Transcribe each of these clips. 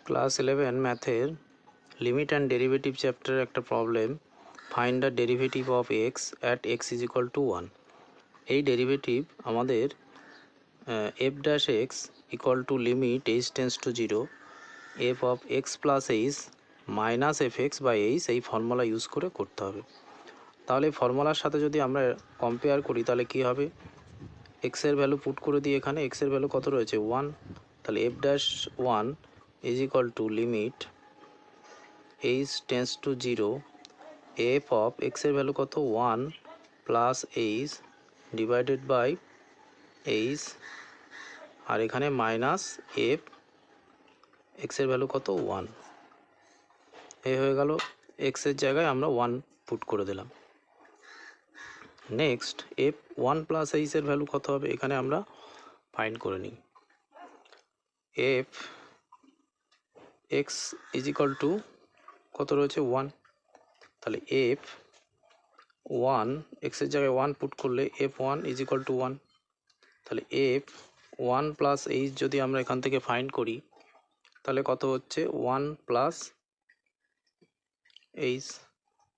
Class 11 ম্যাথের limit and derivative চ্যাপ্টারের একটা problem, find the derivative of x at x is equal to 1। এই derivative আমাদের f dash x equal to limit H tends to 0 F of x plus h minus f x by h এই formula use করে করতে হবে। তাহলে এই ফর্মুলার সাথে যদি আমরা কম্পেয়ার করি তাহলে কী হবে, এক্সের ভ্যালু পুট করে দিই, এখানে এক্সের ভ্যালু কত রয়েছে 1, তাহলে F dash 1 is equal to limit H tends to 0 F of এক্সের ভ্যালু কত 1 plus H divided by H, আর এখানে মাইনাস এফ এক্সের ভ্যালু কত 1, এই হয়ে গেল। এক্সের জায়গায় আমরা 1 পুট করে দিলাম। নেক্সট এফ 1 প্লাস এইচের ভ্যালু কত হবে, এখানে আমরা ফাইন্ড করে নিই। F x is equal two কত রয়েছে 1, তাহলে এফ 1 এক্সের জায়গায় 1 পুট করলে এফ 1 ইজ ইকুয়াল টু 1, তাহলে এফ 1 প্লাস এইচ যদি আমরা এখান থেকে ফাইন্ড করি তাহলে কত হচ্ছে 1 প্লাস এইচ,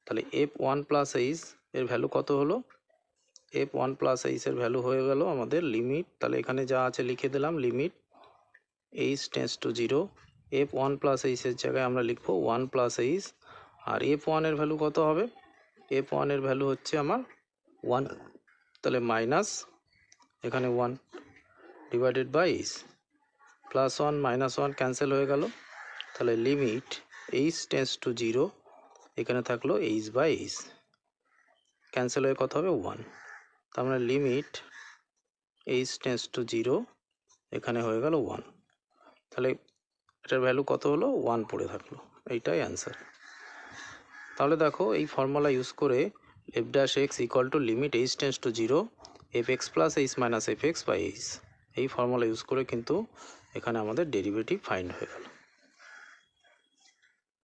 তাহলে এফ 1 প্লাস এইচ এর ভ্যালু কত হলো, এফ 1 প্লাস এইচের ভ্যালু হয়ে গেল আমাদের লিমিট, তাহলে এখানে যা আছে লিখে দিলাম limit H tends to 0 F 1 plus এইচের জায়গায় আমরা লিখবো 1 প্লাস এইচ, আর এফ 1 এর ভ্যালু কত হবে, এফ 1 এর ভ্যালু হচ্ছে আমার 1, তাহলে মাইনাস এখানে 1 divided by h, plus 1 minus 1 cancel হয়ে গেল, তাহলে লিমিট এইচ টেন্স টু 0 এখানে থাকলো এইচ বাই এইচ, ক্যান্সেল হয়ে কত হবে 1, তার মানে লিমিট এইচ টেন্স টু 0 এখানে হয়ে গেল 1, তাহলে এটার ভ্যালু কত হলো 1 পড়ে থাকলো, এইটাই অ্যান্সার। তাহলে দেখো এই ফর্মুলা ইউজ করে f dash x equal to limit H tends to 0 f x plus h minus f x by h, এই ফর্মুলা ইউজ করে কিন্তু এখানে আমাদের ডেরিভেটিভ ফাইন্ড হয়ে গেল।